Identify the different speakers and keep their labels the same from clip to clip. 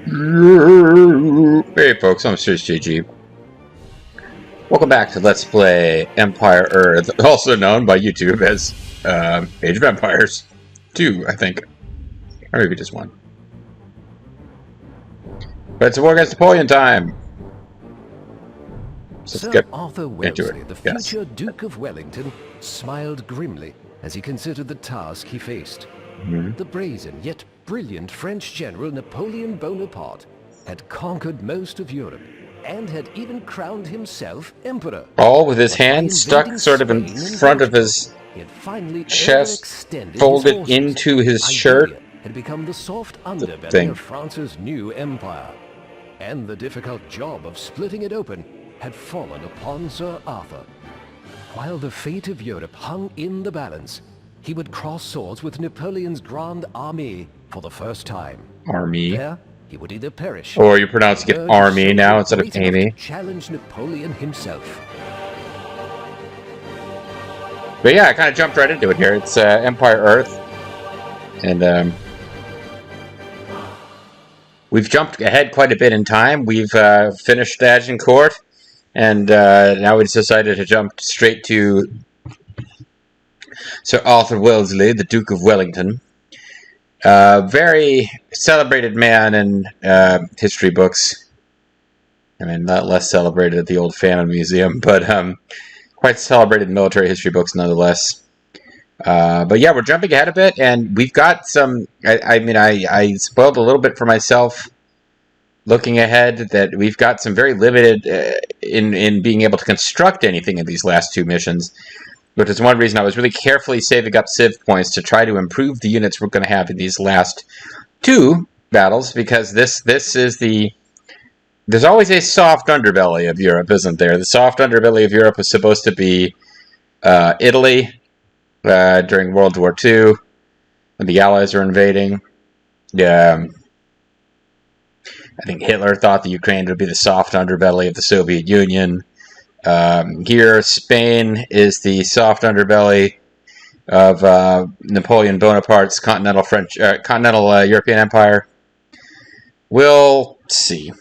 Speaker 1: Hey folks, I'm Serious JG. Welcome back to Let's Play Empire Earth, also known by YouTube as Age of Empires 2, I think. Or maybe just 1. But it's a war against Napoleon time! So let's get
Speaker 2: Arthur
Speaker 1: into
Speaker 2: Wellesley,
Speaker 1: it.
Speaker 2: the
Speaker 1: Yes.
Speaker 2: future Duke of Wellington, smiled grimly as he considered the task he faced. The brazen yet brilliant French general Napoleon Bonaparte had conquered most of Europe and had even crowned himself emperor.
Speaker 1: All with his
Speaker 2: But by
Speaker 1: hand stuck
Speaker 2: invading
Speaker 1: sort of in
Speaker 2: Spain and
Speaker 1: front of
Speaker 2: Portugal,
Speaker 1: his
Speaker 2: he had finally
Speaker 1: chest,
Speaker 2: overextended
Speaker 1: folded
Speaker 2: his forces.
Speaker 1: into his shirt.
Speaker 2: Iberia had become the soft underbelly
Speaker 1: thing.
Speaker 2: of France's new empire, and the difficult job of splitting it open had fallen upon Sir Arthur. While the fate of Europe hung in the balance, he would cross swords with Napoleon's Grande Armée for the first time.
Speaker 1: Army.
Speaker 2: There, he would either perish,
Speaker 1: Or you're pronouncing it
Speaker 2: emerge
Speaker 1: Army
Speaker 2: a
Speaker 1: now
Speaker 2: soldier
Speaker 1: instead of
Speaker 2: great enough
Speaker 1: Amy.
Speaker 2: to challenge Napoleon himself.
Speaker 1: But yeah, I kind of jumped right into it here. It's Empire Earth. And we've jumped ahead quite a bit in time. We've finished Agincourt. And now we decided to jump straight to Sir Arthur Wellesley, the Duke of Wellington. Very celebrated man in history books. I mean, not less celebrated at the Old Famine Museum, but quite celebrated in military history books nonetheless. But yeah, we're jumping ahead a bit, and we've got some... I spoiled a little bit for myself looking ahead that we've got some very limited in being able to construct anything in these last two missions, which is one reason I was really carefully saving up civ points to try to improve the units we're going to have in these last two battles, because this is the... There's always a soft underbelly of Europe, isn't there? The soft underbelly of Europe was supposed to be Italy during World War II, when the Allies are invading. I think Hitler thought the Ukraine would be the soft underbelly of the Soviet Union. Here, Spain is the soft underbelly of Napoleon Bonaparte's continental European Empire. We'll see.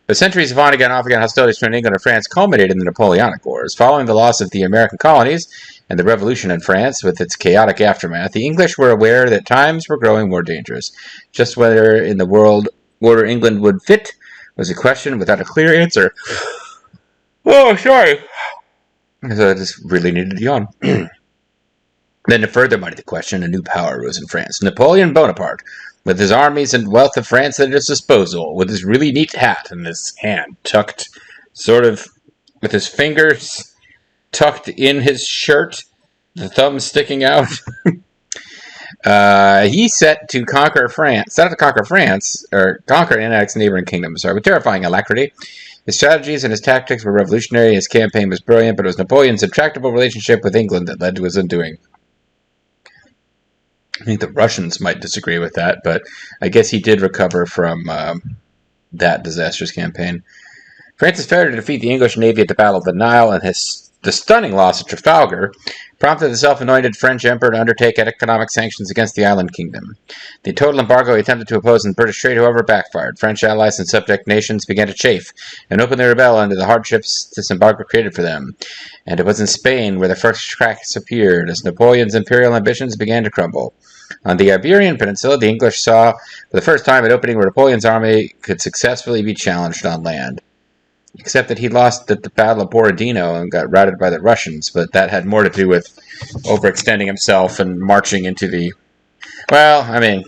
Speaker 1: The centuries of on-again, off-again hostilities between England and France culminated in the Napoleonic Wars. Following the loss of the American colonies and the revolution in France with its chaotic aftermath, the English were aware that times were growing more dangerous. Just whether in the world order England would fit was a question without a clear answer. Oh, sorry. So I just really needed to yawn. Then to further muddy the question, a new power rose in France. Napoleon Bonaparte, with his armies and wealth of France at his disposal, with his really neat hat in his hand tucked, sort of, with his fingers tucked in his shirt, the thumb sticking out. He set to conquer France, or conquer and annex neighboring kingdoms, with terrifying alacrity. His strategies and his tactics were revolutionary, his campaign was brilliant, but it was Napoleon's intractable relationship with England that led to his undoing. I think the Russians might disagree with that, but I guess he did recover from that disastrous campaign. France's failure to defeat the English navy at the Battle of the Nile and the stunning loss at Trafalgar prompted the self-anointed French emperor to undertake economic sanctions against the island kingdom. The total embargo he attempted to oppose in British trade, however, backfired. French allies and subject nations began to chafe and openly rebel under the hardships this embargo created for them. And it was in Spain where the first cracks appeared as Napoleon's imperial ambitions began to crumble. On the Iberian Peninsula, the English saw for the first time an opening where Napoleon's army could successfully be challenged on land. Except that he lost at the Battle of Borodino and got routed by the Russians, but that had more to do with overextending himself and marching into the... Well, I mean,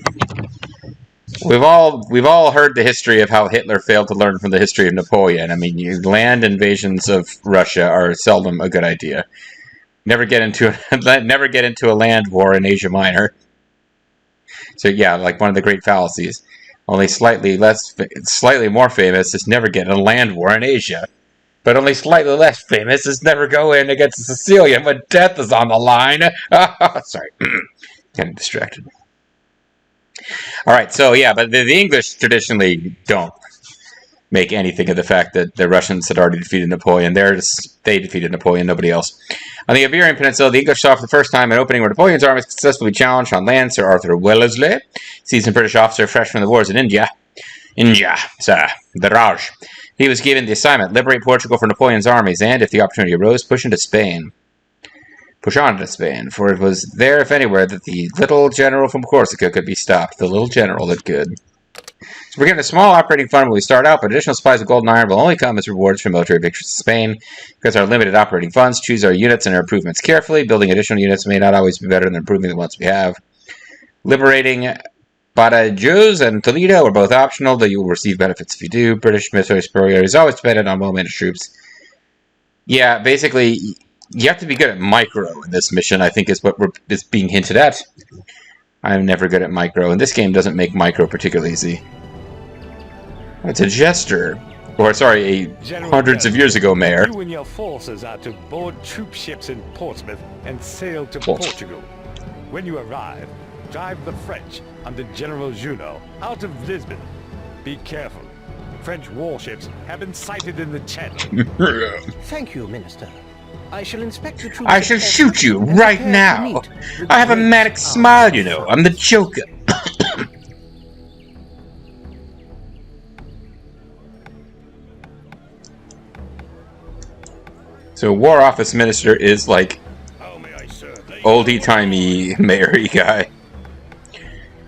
Speaker 1: we've all heard the history of how Hitler failed to learn from the history of Napoleon. I mean, land invasions of Russia are seldom a good idea. Never get into a land war in Asia Minor. So yeah, like one of the great fallacies. Only slightly more famous is never get in a land war in Asia. But only slightly less famous is never go in against Sicily when death is on the line. Sorry. Getting distracted. Alright, so yeah, but the English traditionally don't make anything of the fact that the Russians had already defeated Napoleon. They defeated Napoleon, nobody else. On the Iberian Peninsula, the English saw for the first time an opening where Napoleon's army successfully challenged on land. Sir Arthur Wellesley, seasoned British officer fresh from the wars in India, sir, the Raj. He was given the assignment, liberate Portugal from Napoleon's armies, and, if the opportunity arose, push on to Spain, for it was there, if anywhere, that the little general from Corsica could be stopped. The little general that could. So we're given a small operating fund when we start out, but additional supplies of gold and iron will only come as rewards for military victories in Spain. Because our limited operating funds, choose our units and our improvements carefully. Building additional units may not always be better than improving the ones we have. Liberating Badajoz and Toledo are both optional, though you will receive benefits if you do. British military superiority is always dependent on well-managed troops. Yeah, basically, you have to be good at micro in this mission, I think is what is being hinted at. I'm never good at micro, and this game doesn't make micro particularly easy. It's a jester. Or, sorry, hundreds of years ago, mayor.
Speaker 3: You and your forces are to board troop ships in Portsmouth and sail to Portugal. When you arrive, drive the French under General Junot out of Lisbon. Be careful. French warships have been sighted in the channel.
Speaker 4: Thank you, Minister. I shall inspect the troops.
Speaker 1: I shall shoot you right now. I have a manic smile, you know. I'm the Joker. So, War Office Minister is like oldie-timey mayor-y guy.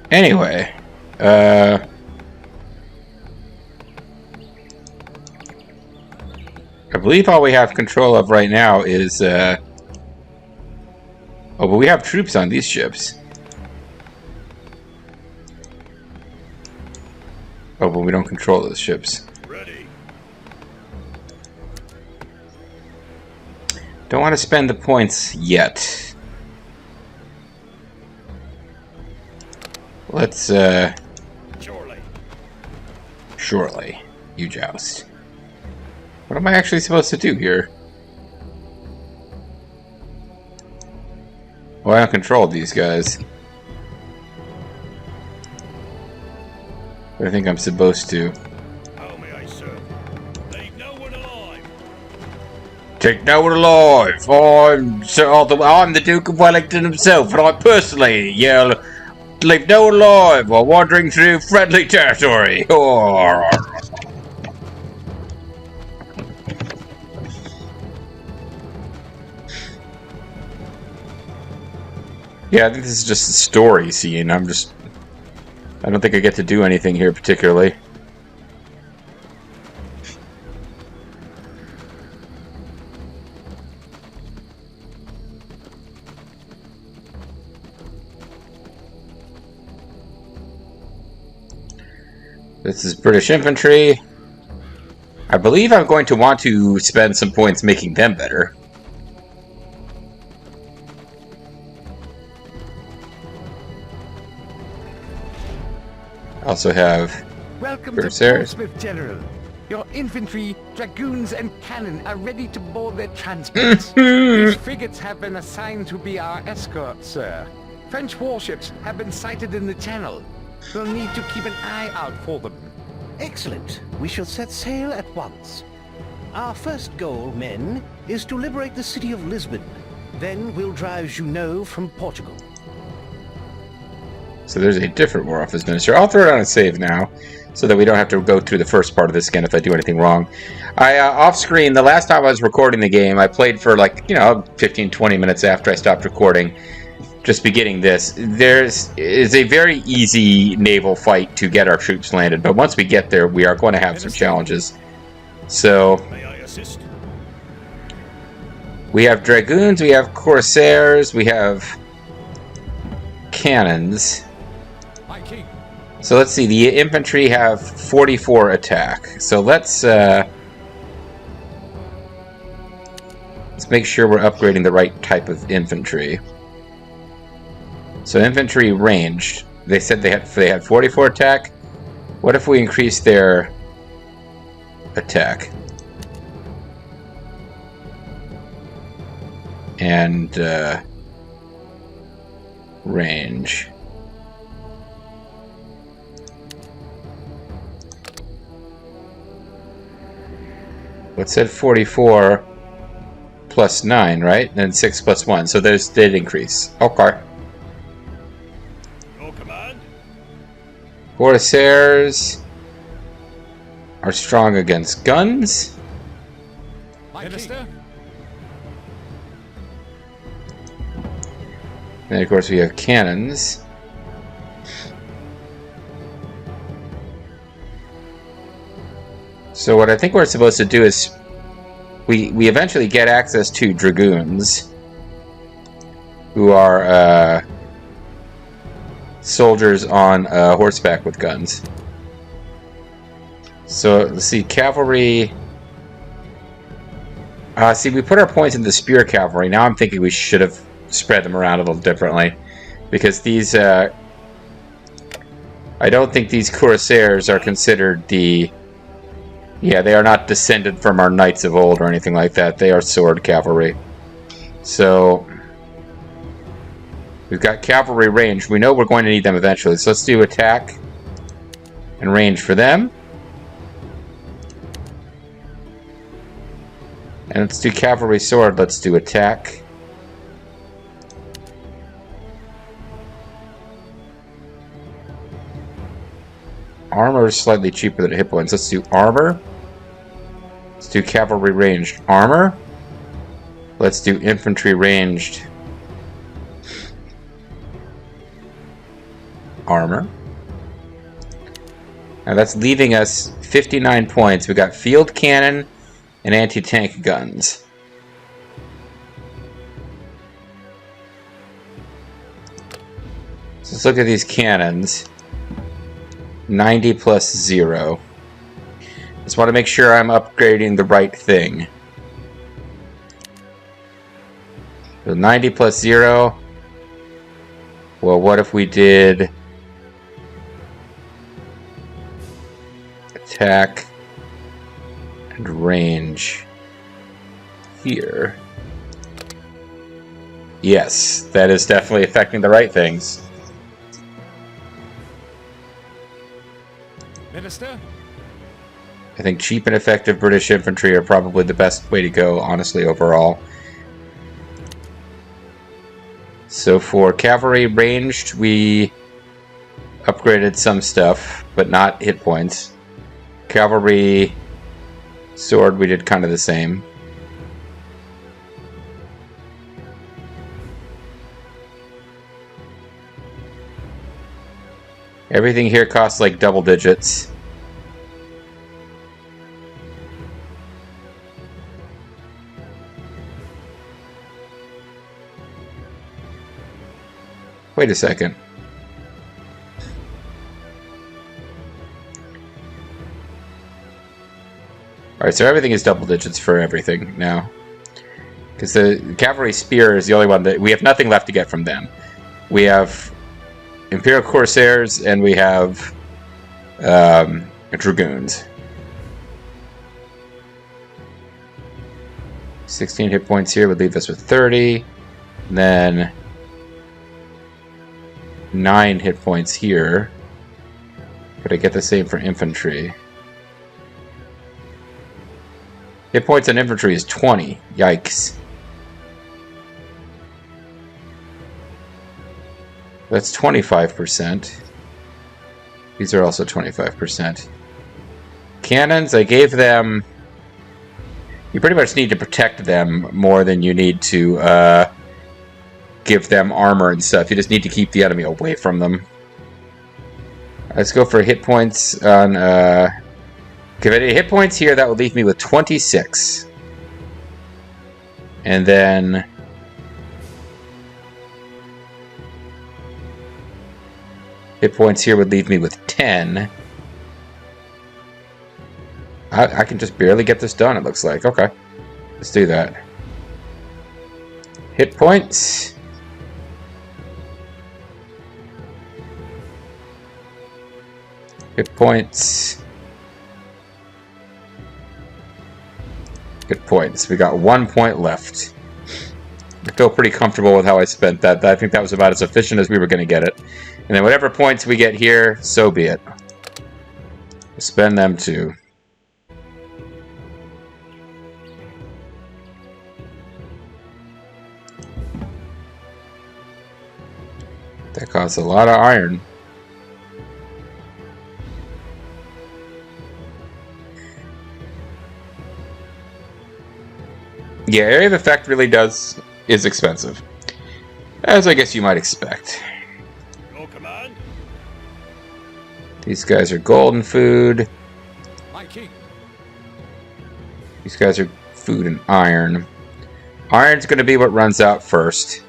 Speaker 1: Anyway, I believe all we have control of right now is, oh, but we have troops on these ships. Oh, but we don't control those ships.
Speaker 3: Ready.
Speaker 1: Don't want to spend the points yet. Let's, Surely, you joust. What am I actually supposed to do here? Well, I don't control these guys. But I think I'm supposed to.
Speaker 3: How may I serve? Leave no one alive.
Speaker 1: Take no one alive! I'm Sir Arthur. I'm the Duke of Wellington himself, and I personally yell, leave no one alive while wandering through friendly territory. Yeah, I think this is just a story scene. I don't think I get to do anything here particularly. This is British infantry. I believe I'm going to want to spend some points making them better. Also have
Speaker 3: Welcome to Portsmouth, General. Your infantry, dragoons, and cannon are ready to board their transports. These frigates have been assigned to be our escort, sir. French warships have been sighted in the channel. We'll need to keep an eye out for them.
Speaker 4: Excellent. We shall set sail at once. Our first goal, men, is to liberate the city of Lisbon. Then we'll drive Junot from Portugal.
Speaker 1: So there's a different War Office Minister. I'll throw it on a save now, so that we don't have to go through the first part of this again if I do anything wrong. Off screen, the last time I was recording the game, I played for 15-20 minutes after I stopped recording, just beginning this. Is a very easy naval fight to get our troops landed, but once we get there, we are going to have some challenges. So,
Speaker 3: May I assist?
Speaker 1: we have dragoons, we have corsairs, we have cannons. So let's see, the infantry have 44 attack. So let's make sure we're upgrading the right type of infantry. So infantry ranged. They said they had 44 attack. What if we increase their attack? And range. What's said 44 plus 9, right? And then 6 plus 1. So there's did increase. Okay.
Speaker 5: Your command?
Speaker 1: Corsairs are strong against guns.
Speaker 3: Minister?
Speaker 1: And of course we have cannons. So what I think we're supposed to do is we eventually get access to dragoons, who are soldiers on horseback with guns. So let's see, cavalry. See, we put our points into spear cavalry. Now I'm thinking we should have spread them around a little differently, because these I don't think these corsairs are considered the... Yeah, they are not descended from our knights of old or anything like that. They are sword cavalry. So we've got cavalry range. We know we're going to need them eventually. So let's do attack and range for them. And let's do cavalry sword. Let's do attack. Armor is slightly cheaper than hit points. Let's do armor. Let's do cavalry ranged armor. Let's do infantry ranged armor. Now that's leaving us 59 points. We got field cannon and anti-tank guns. So let's look at these cannons. 90 plus 0. Just want to make sure I'm upgrading the right thing. So 90 plus 0. Well, what if we did attack and range here? Yes, that is definitely affecting the right things.
Speaker 3: Minister?
Speaker 1: I think cheap and effective British infantry are probably the best way to go, honestly, overall. So for cavalry ranged, we upgraded some stuff, but not hit points. Cavalry sword, we did kind of the same. Everything here costs like double digits. Wait a second. Alright, so everything is double digits for everything now. Because the cavalry spear is the only one that... We have nothing left to get from them. We have Imperial Corsairs and we have Dragoons. 16 hit points here would leave us with 30. And then 9 hit points here. Could I get the same for infantry? Hit points on infantry is 20. Yikes. That's 25%. These are also 25%. Cannons, I gave them... You pretty much need to protect them more than you need to give them armor and stuff. You just need to keep the enemy away from them. Let's go for hit points on... Give it hit points here, that will leave me with 26. And then... Hit points here would leave me with 10. I can just barely get this done, it looks like. Okay. Let's do that. Hit points. Hit points. Hit points. We got 1 point left. I feel pretty comfortable with how I spent that. I think that was about as efficient as we were going to get it. And then whatever points we get here, so be it. We'll spend them too. That costs a lot of iron. Yeah, area of effect really is expensive. As I guess you might expect.
Speaker 5: Your command?
Speaker 1: These guys are golden food.
Speaker 3: My king.
Speaker 1: These guys are food and iron. Iron's going to be what runs out first.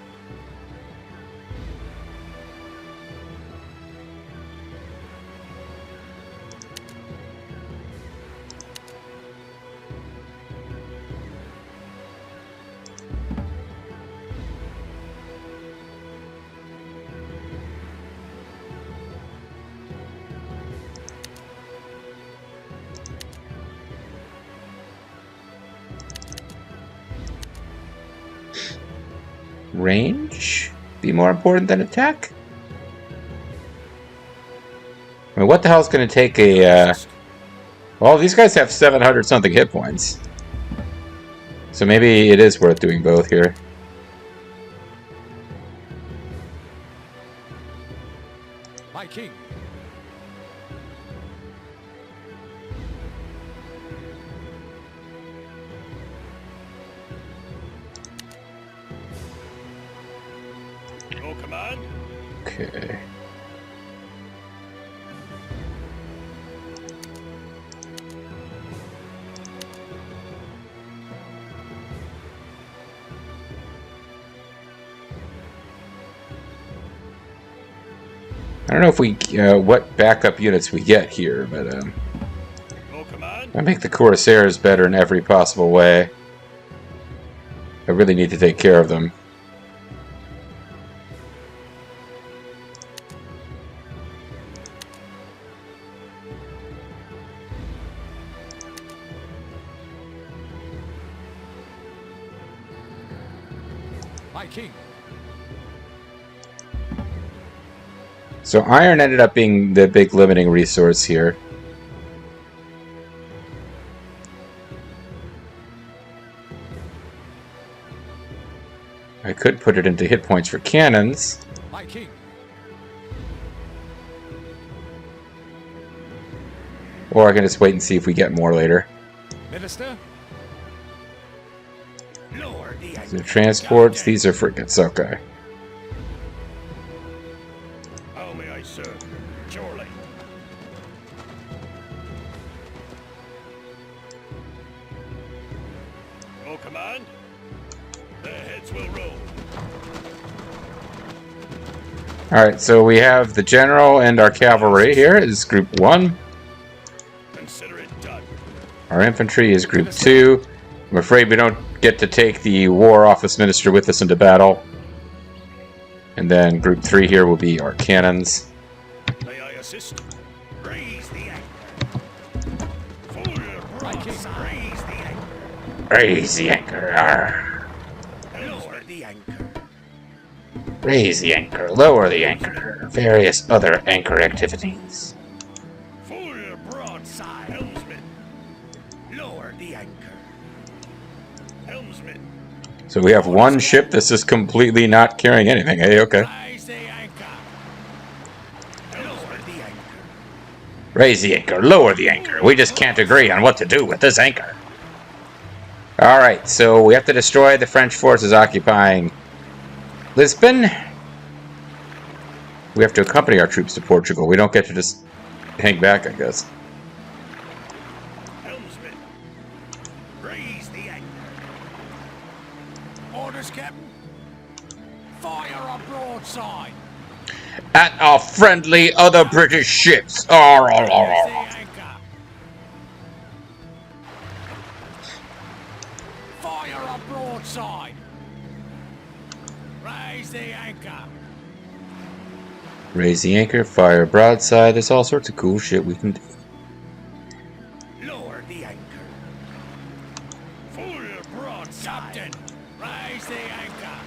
Speaker 1: Range be more important than attack? I mean, what the hell is going to take a... Well, these guys have 700 something hit points. So maybe it is worth doing both here.
Speaker 3: My king.
Speaker 5: Your command?
Speaker 1: Okay. I don't know if we what backup units we get here, but
Speaker 5: Your command?
Speaker 1: I make the Corsairs better in every possible way. I really need to take care of them.
Speaker 3: My king.
Speaker 1: So iron ended up being the big limiting resource here. I could put it into hit points for cannons.
Speaker 3: My king.
Speaker 1: Or I can just wait and see if we get more later.
Speaker 3: Minister.
Speaker 5: Lower the
Speaker 1: The transports, these are frigates, okay.
Speaker 5: How may I serve? Surely. Your command? Their heads will roll.
Speaker 1: Alright, so we have the general and our cavalry here is group 1.
Speaker 5: Consider it done.
Speaker 1: Our infantry is group 2. I'm afraid we don't get to take the War Office Minister with us into battle. And then group 3 here will be our cannons.
Speaker 5: May I assist? Raise the anchor. Full broadside. Raise the anchor.
Speaker 1: Raise the anchor. Arr.
Speaker 5: Lower the anchor.
Speaker 1: Raise the anchor. Lower the anchor. Various other anchor activities.
Speaker 5: Full broadside. Helmsman. Lower the anchor. Helmsman.
Speaker 1: So we have one ship that's just completely not carrying anything. Hey, okay.
Speaker 5: Raise the anchor. Lower the anchor.
Speaker 1: Raise the anchor. Lower the anchor. We just can't agree on what to do with this anchor. Alright, so we have to destroy the French forces occupying Lisbon. We have to accompany our troops to Portugal. We don't get to just hang back, I guess.
Speaker 5: Helmsman. Raise the anchor. Orders, Captain. Fire a broadside.
Speaker 1: At our friendly other British ships. Arr, arr, arr,
Speaker 5: Raise
Speaker 1: arr.
Speaker 5: the anchor. Fire a broadside. Raise the anchor.
Speaker 1: Raise the anchor, fire broadside. There's all sorts of cool shit we can do.
Speaker 5: Lower the anchor. Full broadside. Captain, raise the anchor.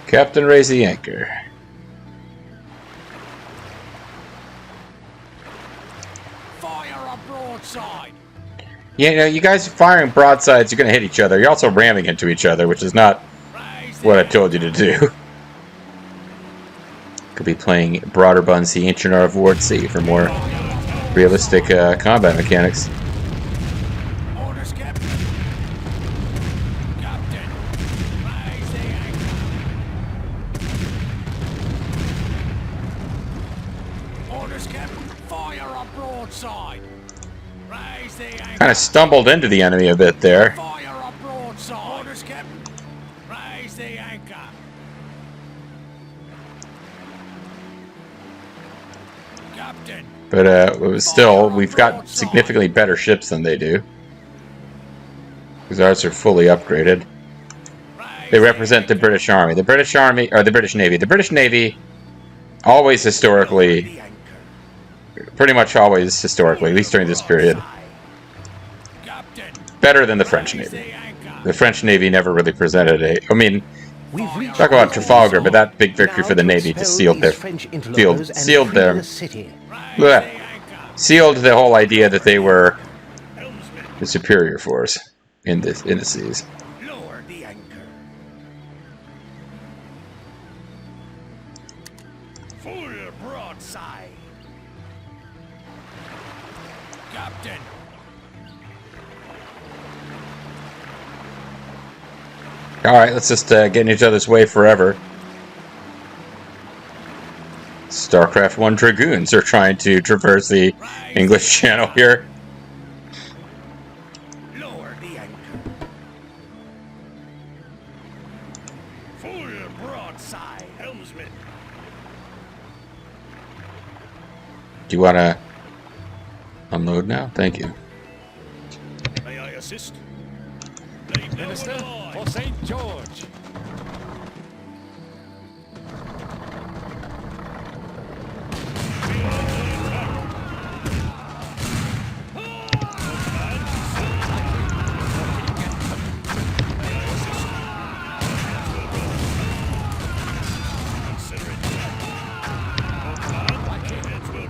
Speaker 1: Captain, raise the anchor.
Speaker 5: Fire a broadside.
Speaker 1: You know, you guys firing broadsides, you're going to hit each other. You're also ramming into each other, which is not
Speaker 5: Raise
Speaker 1: what I
Speaker 5: the
Speaker 1: told you to do. Could be playing Broader Buns, The Ancient Art of War at Sea for more realistic combat mechanics.
Speaker 5: Orders, Captain. Captain, raise the anchor. Orders, Captain. Fire a broadside. Raise the anchor.
Speaker 1: Kind of stumbled into the enemy a bit there.
Speaker 5: Fire a broadside. Orders, Captain. Raise the anchor. Captain.
Speaker 1: But it was still, we've got significantly better ships than they do. Because ours are fully upgraded. They represent the British Army. The British Army, or the British Navy. The British Navy, always historically, pretty much always historically, at least during this period, better than the French Navy. The French Navy never really presented a, I mean, talk about Trafalgar, but that big victory for the Navy just sealed their sealed the whole idea that they were the superior force in the seas.
Speaker 5: Lower the anchor. Full broadside. Captain.
Speaker 1: Alright, let's just get in each other's way forever. StarCraft 1 Dragoons are trying to traverse the English Channel here.
Speaker 5: Lower the anchor. Full broadside. Helmsman.
Speaker 1: Do you want to unload now? Thank you.
Speaker 5: May I assist? Leave no
Speaker 3: Minister,
Speaker 5: one alive.
Speaker 3: for St. George.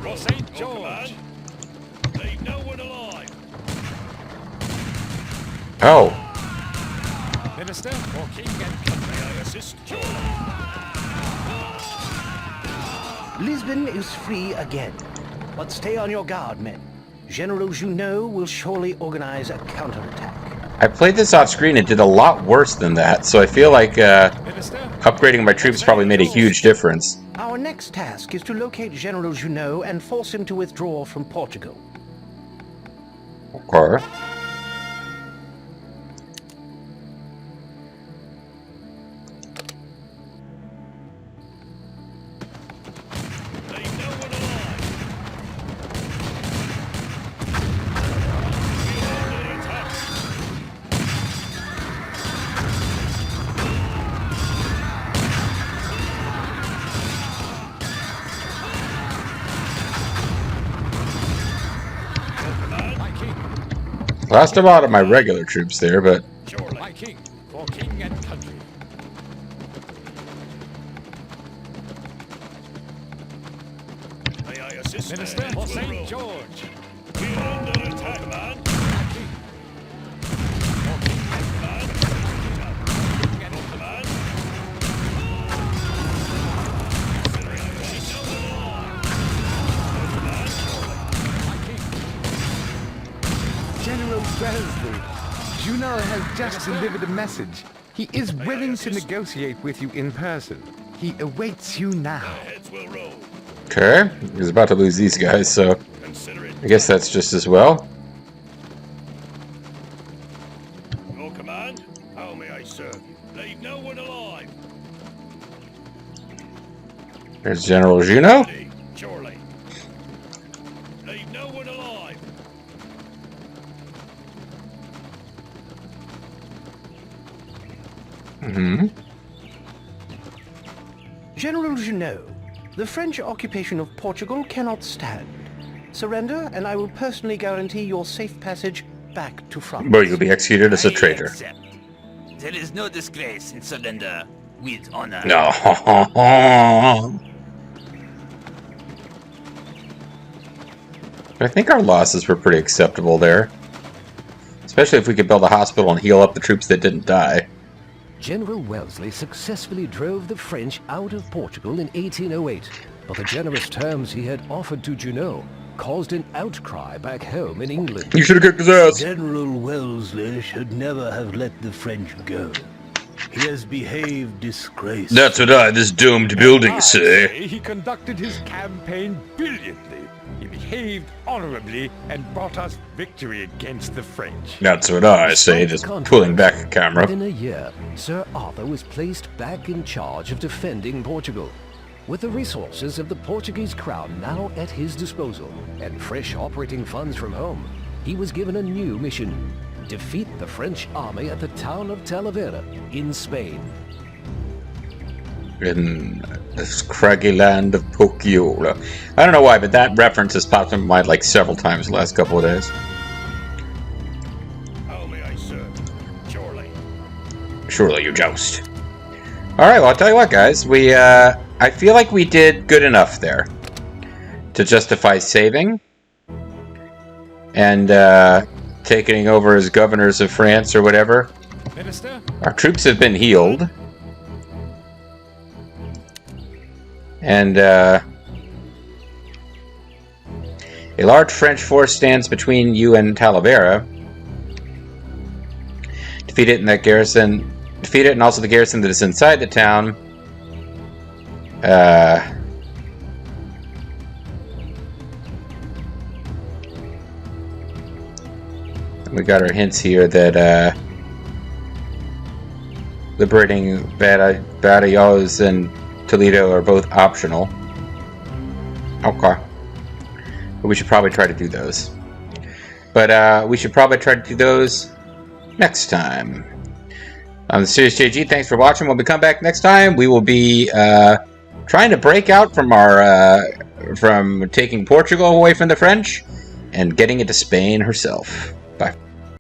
Speaker 5: For
Speaker 3: St. George.
Speaker 5: Leave no one alive.
Speaker 1: Oh,
Speaker 3: Minister, for King and Country.
Speaker 5: May I assist?
Speaker 4: Lisbon is free again. But stay on your guard, men. General Junot will surely organize a counterattack.
Speaker 1: I played this off screen and did a lot worse than that, so I feel like
Speaker 3: Minister,
Speaker 1: upgrading my troops probably made a huge difference.
Speaker 4: Our next task is to locate General Junot and force him to withdraw from Portugal.
Speaker 1: Okay.
Speaker 5: Leave no one alive. We are under attack.
Speaker 3: my king,
Speaker 1: Lost a lot of my regular troops there, but
Speaker 5: Surely.
Speaker 3: my king, for King and Country.
Speaker 5: May I assist?
Speaker 3: Minister,
Speaker 5: Heads
Speaker 3: for
Speaker 5: will
Speaker 3: St.
Speaker 5: roll.
Speaker 3: George.
Speaker 5: We are under attack, man.
Speaker 3: My king, for King and
Speaker 5: Man. Man.
Speaker 3: my king.
Speaker 6: General Wellesley, Junot has just delivered a message. He is willing to negotiate with you in person. He awaits you now.
Speaker 5: Heads will roll.
Speaker 1: okay. He's about to lose these guys, so
Speaker 5: Consider it.
Speaker 1: I guess that's just as well.
Speaker 5: Your command? How may I serve you? Leave no one alive.
Speaker 1: There's General Junot.
Speaker 5: Ready. Surely. Leave no one alive.
Speaker 1: Mm-hmm.
Speaker 4: General Junot, the French occupation of Portugal cannot stand. Surrender, and I will personally guarantee your safe passage back to France.
Speaker 1: But you'll be executed as a
Speaker 7: I
Speaker 1: traitor.
Speaker 7: accept. There is no disgrace in surrender with honor.
Speaker 1: No. I think our losses were pretty acceptable there. Especially if we could build a hospital and heal up the troops that didn't die.
Speaker 2: General Wellesley successfully drove the French out of Portugal in 1808, but the generous terms he had offered to Junot caused an outcry back home in England.
Speaker 1: You should have kicked his ass.
Speaker 4: General Wellesley should never have let the French go. He has behaved disgracefully.
Speaker 1: That's what this domed building say.
Speaker 3: He conducted his campaign brilliantly. He behaved honorably and brought us victory against the French.
Speaker 1: That's what I say, just pulling back the camera.
Speaker 2: Within a year, Sir Arthur was placed back in charge of defending Portugal. With the resources of the Portuguese crown now at his disposal, and fresh operating funds from home, he was given a new mission: defeat the French army at the town of Talavera in Spain.
Speaker 1: In this craggy land of Portugal. I don't know why, but that reference has popped in my mind like several times the last couple of days.
Speaker 5: How may I serve? Surely.
Speaker 1: Surely you joust. Alright, well, I'll tell you what, guys. I feel like we did good enough there to justify saving and taking over as governors of France or whatever.
Speaker 3: Minister?
Speaker 1: Our troops have been healed. And a large French force stands between you and Talavera. Defeat it and that garrison. Defeat it and also the garrison that is inside the town. We got our hints here that liberating batallos and Toledo are both optional. Okay. But we should probably try to do those. But we should probably try to do those next time. I'm the Serious JG. Thanks for watching. When we come back next time, we will be trying to break out from our from taking Portugal away from the French and getting it to Spain herself. Bye.